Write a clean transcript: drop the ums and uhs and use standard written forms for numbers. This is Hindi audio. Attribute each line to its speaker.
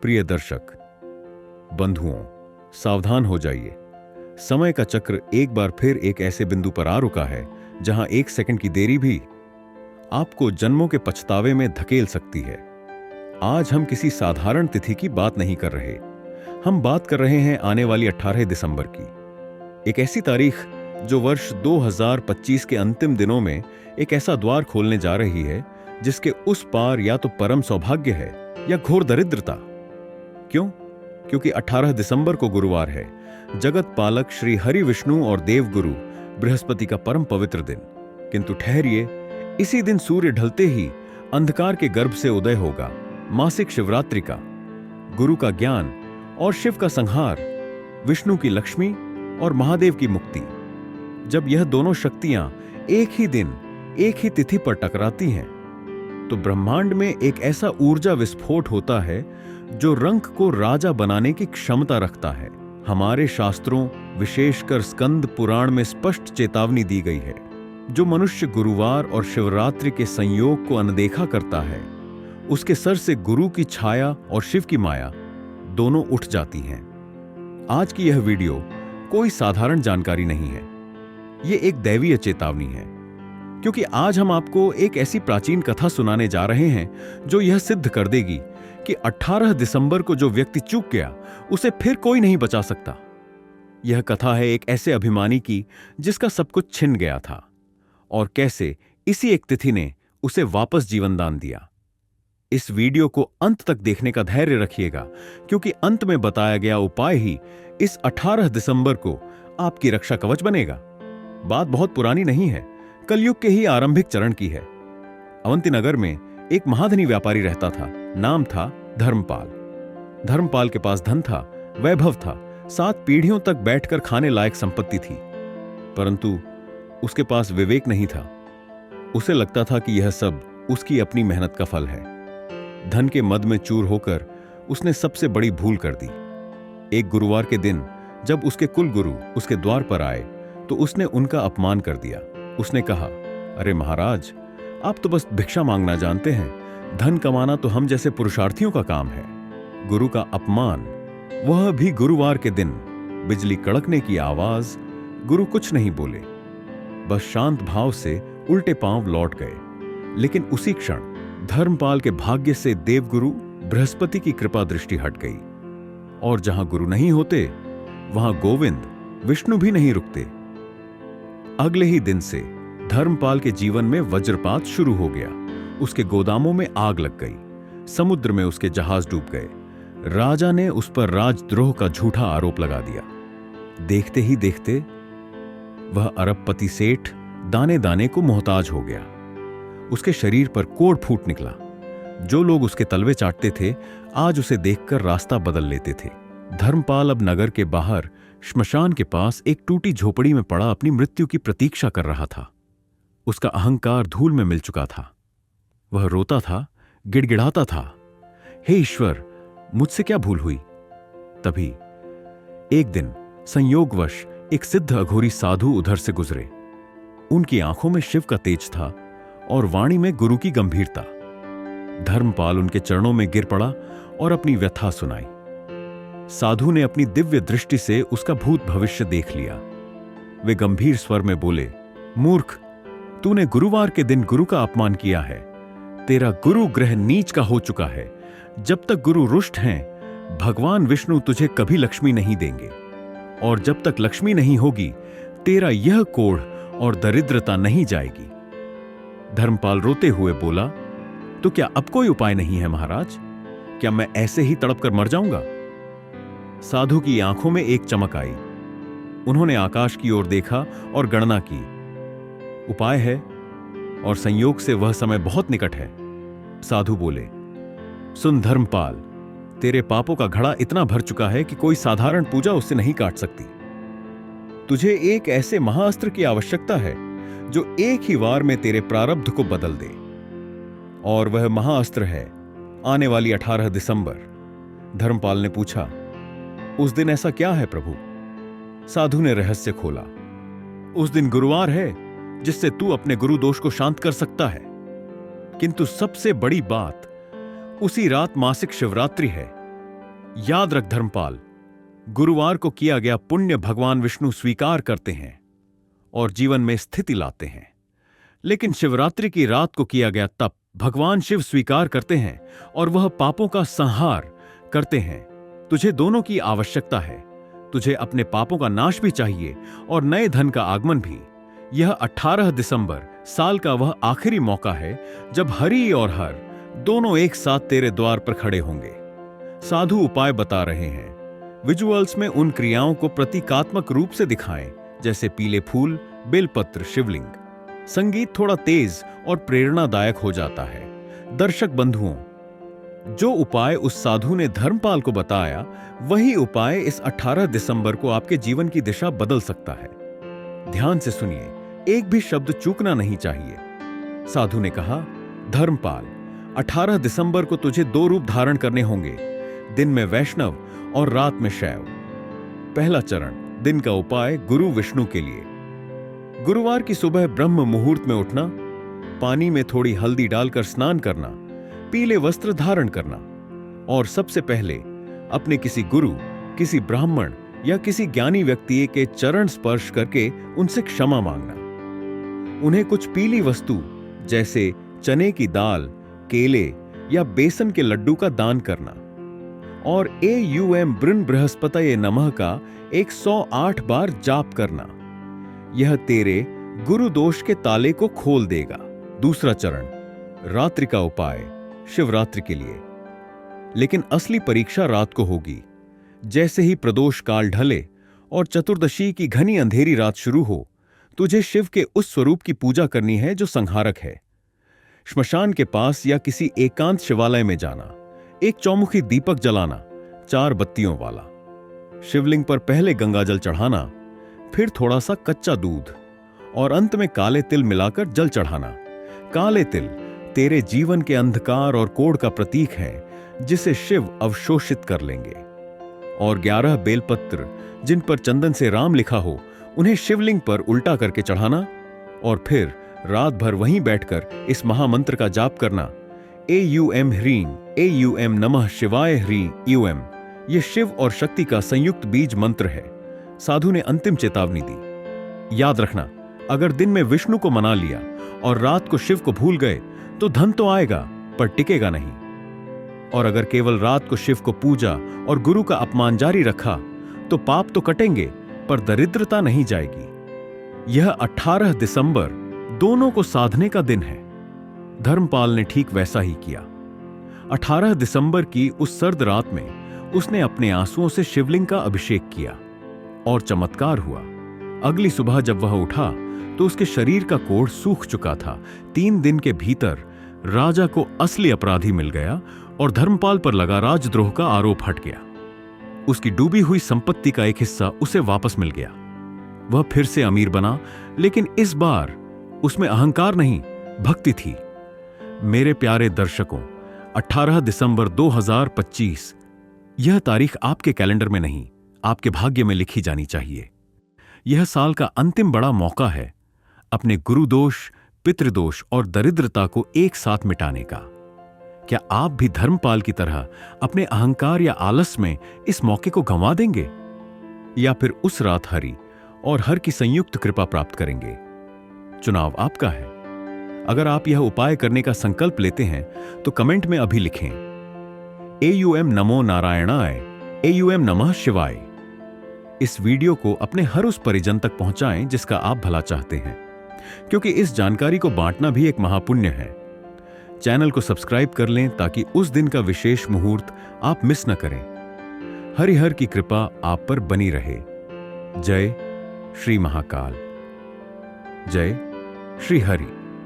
Speaker 1: प्रिय दर्शक बंधुओं, सावधान हो जाइए। समय का चक्र एक बार फिर एक ऐसे बिंदु पर आ रुका है जहां एक सेकंड की देरी भी आपको जन्मों के पछतावे में धकेल सकती है। आज हम किसी साधारण तिथि की बात नहीं कर रहे, हम बात कर रहे हैं आने वाली 18 दिसंबर की। एक ऐसी तारीख जो वर्ष 2025 के अंतिम दिनों में एक ऐसा द्वार खोलने जा रही है जिसके उस पार या तो परम सौभाग्य है या घोर दरिद्रता। क्यों? क्योंकि 18 दिसंबर को गुरुवार है, जगत पालक श्री हरि विष्णु और देवगुरु बृहस्पति का परम पवित्र दिन। किंतु ठहरिए, इसी दिन सूर्य ढलते ही अंधकार के गर्भ से उदय होगा मासिक शिवरात्रि का। गुरु का ज्ञान और शिव का संहार, विष्णु की लक्ष्मी और महादेव की मुक्ति। जब यह दोनों शक्तियां एक ही दिन एक ही तिथि पर टकराती हैं तो ब्रह्मांड में एक ऐसा ऊर्जा विस्फोट होता है जो रंक को राजा बनाने की क्षमता रखता है। हमारे शास्त्रों, विशेषकर स्कंद पुराण में स्पष्ट चेतावनी दी गई है, जो मनुष्य गुरुवार और शिवरात्रि के संयोग को अनदेखा करता है उसके सर से गुरु की छाया और शिव की माया दोनों उठ जाती हैं। आज की यह वीडियो कोई साधारण जानकारी नहीं है, यह एक दैवीय चेतावनी है, क्योंकि आज हम आपको एक ऐसी प्राचीन कथा सुनाने जा रहे हैं जो यह सिद्ध कर देगी कि 18 दिसंबर को जो व्यक्ति चूक गया उसे फिर कोई नहीं बचा सकता। यह कथा है एक ऐसे अभिमानी की जिसका सब कुछ छिन गया था और कैसे इसी एक तिथि ने उसे वापस जीवन दान दिया। इस वीडियो को अंत तक देखने का धैर्य रखिएगा, क्योंकि अंत में बताया गया उपाय ही इस 18 दिसंबर को आपकी रक्षा कवच बनेगा। बात बहुत पुरानी नहीं है, कलयुग के ही आरंभिक चरण की है। अवंती नगर में एक महाधनी व्यापारी रहता था, नाम था धर्मपाल। धर्मपाल के पास धन था, वैभव था, 7 पीढ़ियों तक बैठकर खाने लायक संपत्ति थी, परंतु उसके पास विवेक नहीं था। उसे लगता था कि यह सब उसकी अपनी मेहनत का फल है। धन के मद में चूर होकर उसने सबसे बड़ी भूल कर दी। एक गुरुवार के दिन जब उसके कुल गुरु उसके द्वार पर आए तो उसने उनका अपमान कर दिया। उसने कहा, अरे महाराज, आप तो बस भिक्षा मांगना जानते हैं, धन कमाना तो हम जैसे पुरुषार्थियों का काम है। गुरु का अपमान, वह भी गुरुवार के दिन। बिजली कड़कने की आवाज, गुरु कुछ नहीं बोले, बस शांत भाव से उल्टे पांव लौट गए। लेकिन उसी क्षण धर्मपाल के भाग्य से देवगुरु बृहस्पति की कृपा दृष्टि हट गई, और जहां गुरु नहीं होते वहां गोविंद विष्णु भी नहीं रुकते। अगले ही दिन से धर्मपाल के जीवन में वज्रपात शुरू हो गया। उसके गोदामों में आग लग गई, समुद्र में उसके जहाज डूब गए। राजा ने उस पर राजद्रोह का झूठा आरोप लगा दिया। देखते ही देखते वह अरबपति सेठ दाने दाने को मोहताज हो गया। उसके शरीर पर कोढ़ फूट निकला। जो लोग उसके तलवे चाटते थे आज उसे देखकर रास्ता बदल लेते थे। धर्मपाल अब नगर के बाहर श्मशान के पास एक टूटी झोपड़ी में पड़ा अपनी मृत्यु की प्रतीक्षा कर रहा था। उसका अहंकार धूल में मिल चुका था। वह रोता था, गिड़गिड़ाता था, हे ईश्वर, मुझसे क्या भूल हुई। तभी एक दिन संयोगवश एक सिद्ध अघोरी साधु उधर से गुजरे। उनकी आंखों में शिव का तेज था और वाणी में गुरु की गंभीरता। धर्मपाल उनके चरणों में गिर पड़ा और अपनी व्यथा सुनाई। साधु ने अपनी दिव्य दृष्टि से उसका भूत भविष्य देख लिया। वे गंभीर स्वर में बोले, मूर्ख, तूने गुरुवार के दिन गुरु का अपमान किया है। तेरा गुरु ग्रह नीच का हो चुका है। जब तक गुरु रुष्ट हैं, भगवान विष्णु तुझे कभी लक्ष्मी नहीं देंगे, और जब तक लक्ष्मी नहीं होगी तेरा यह कोढ़ और दरिद्रता नहीं जाएगी। धर्मपाल रोते हुए बोला, तो क्या अब कोई उपाय नहीं है महाराज? क्या मैं ऐसे ही तड़प कर मर जाऊंगा? साधु की आंखों में एक चमक आई। उन्होंने आकाश की ओर देखा और गणना की। उपाय है, और संयोग से वह समय बहुत निकट है। साधु बोले, सुन धर्मपाल, तेरे पापों का घड़ा इतना भर चुका है कि कोई साधारण पूजा उससे नहीं काट सकती। तुझे एक ऐसे महाअस्त्र की आवश्यकता है जो एक ही वार में तेरे प्रारब्ध को बदल दे, और वह महाअस्त्र है आने वाली 18 दिसंबर। धर्मपाल ने पूछा, उस दिन ऐसा क्या है प्रभु? साधु ने रहस्य खोला, उस दिन गुरुवार है जिससे तू अपने गुरु दोष को शांत कर सकता है। किंतु सबसे बड़ी बात, उसी रात मासिक शिवरात्रि है, याद रख धर्मपाल, गुरुवार को किया गया पुण्य भगवान विष्णु स्वीकार करते हैं और जीवन में स्थिति लाते हैं, लेकिन शिवरात्रि की रात को किया गया तप भगवान शिव स्वीकार करते हैं और वह पापों का संहार करते हैं। तुझे दोनों की आवश्यकता है। तुझे अपने पापों का नाश भी चाहिए और नए धन का आगमन भी। यह 18 दिसंबर साल का वह आखिरी मौका है जब हरि और हर दोनों एक साथ तेरे द्वार पर खड़े होंगे। साधु उपाय बता रहे हैं। विजुअल्स में उन क्रियाओं को प्रतीकात्मक रूप से दिखाएं, जैसे पीले फूल, बेलपत्र, शिवलिंग। संगीत थोड़ा तेज और प्रेरणादायक हो जाता है। दर्शक बंधुओं, जो उपाय उस साधु ने धर्मपाल को बताया, वही उपाय इस 18 दिसंबर को आपके जीवन की दिशा बदल सकता है। ध्यान से सुनिए, एक भी शब्द चूकना नहीं चाहिए। साधु ने कहा, धर्मपाल, 18 दिसंबर को तुझे 2 रूप धारण करने होंगे, दिन में वैष्णव और रात में शैव। पहला चरण, दिन का उपाय गुरु विष्णु के लिए। गुरुवार की सुबह ब्रह्म मुहूर्त में उठना, पानी में थोड़ी हल्दी डालकर स्नान करना, पीले वस्त्र धारण करना और सबसे पहले अपने किसी गुरु, किसी ब्राह्मण या किसी ज्ञानी व्यक्ति के चरण स्पर्श करके उनसे क्षमा मांगना। उन्हें कुछ पीली वस्तु जैसे चने की दाल, केले या बेसन के लड्डू का दान करना और AUM बृन बृहस्पतये नमः का 108 बार जाप करना। यह तेरे गुरु दोष के ताले को खोल देगा। दूसरा चरण, रात्रि का उपाय शिवरात्रि के लिए। लेकिन असली परीक्षा रात को होगी। जैसे ही प्रदोष काल ढले और चतुर्दशी की घनी अंधेरी रात शुरू हो, तुझे शिव के उस स्वरूप की पूजा करनी है जो संहारक है। श्मशान के पास या किसी एकांत शिवालय में जाना, एक चौमुखी दीपक जलाना, 4 बत्तियों वाला। शिवलिंग पर पहले गंगाजल चढ़ाना, फिर थोड़ा सा कच्चा दूध और अंत में काले तिल मिलाकर जल चढ़ाना। काले तिल तेरे जीवन के अंधकार और कोढ़ का प्रतीक है, जिसे शिव अवशोषित कर लेंगे। और 11 बेलपत्र जिन पर चंदन से राम लिखा हो, उन्हें शिवलिंग पर उल्टा करके चढ़ाना और फिर रात भर वहीं बैठकर इस महामंत्र का जाप करना। AUM ह्रीं, AUM नमः शिवाय ह्रीं UM। यह शिव और शक्ति का संयुक्त बीज मंत्र है। साधु ने अंतिम चेतावनी दी, याद रखना, अगर दिन में विष्णु को मना लिया और रात को शिव को भूल गए तो धन तो आएगा पर टिकेगा नहीं। और अगर केवल रात को शिव को पूजा और गुरु का अपमान जारी रखा तो पाप तो कटेंगे पर दरिद्रता नहीं जाएगी। यह 18 दिसंबर दोनों को साधने का दिन है। धर्मपाल ने ठीक वैसा ही किया। 18 दिसंबर की उस सर्द रात में उसने अपने आंसुओं से शिवलिंग का अभिषेक किया और चमत्कार हुआ। अगली सुबह जब वह उठा तो उसके शरीर का कोढ़ सूख चुका था। 3 दिन के भीतर राजा को असली अपराधी मिल गया और धर्मपाल पर लगा राजद्रोह का आरोप हट गया। उसकी डूबी हुई संपत्ति का एक हिस्सा उसे वापस मिल गया। वह फिर से अमीर बना, लेकिन इस बार उसमें अहंकार नहीं, भक्ति थी। मेरे प्यारे दर्शकों, 18 दिसंबर 2025 यह तारीख आपके कैलेंडर में नहीं, आपके भाग्य में लिखी जानी चाहिए। यह साल का अंतिम बड़ा मौका है अपने गुरुदोष, पितृदोष और दरिद्रता को एक साथ मिटाने का। क्या आप भी धर्मपाल की तरह अपने अहंकार या आलस में इस मौके को गंवा देंगे, या फिर उस रात हरि और हर की संयुक्त कृपा प्राप्त करेंगे? चुनाव आपका है। अगर आप यह उपाय करने का संकल्प लेते हैं तो कमेंट में अभी लिखें AUM नमो नारायणाय, AUM नमः शिवाय। इस वीडियो को अपने हर उस परिजन तक पहुंचाएं जिसका आप भला चाहते हैं, क्योंकि इस जानकारी को बांटना भी एक महापुण्य है। चैनल को सब्सक्राइब कर लें ताकि उस दिन का विशेष मुहूर्त आप मिस न करें। हरिहर की कृपा आप पर बनी रहे। जय श्री महाकाल, जय श्री हरि।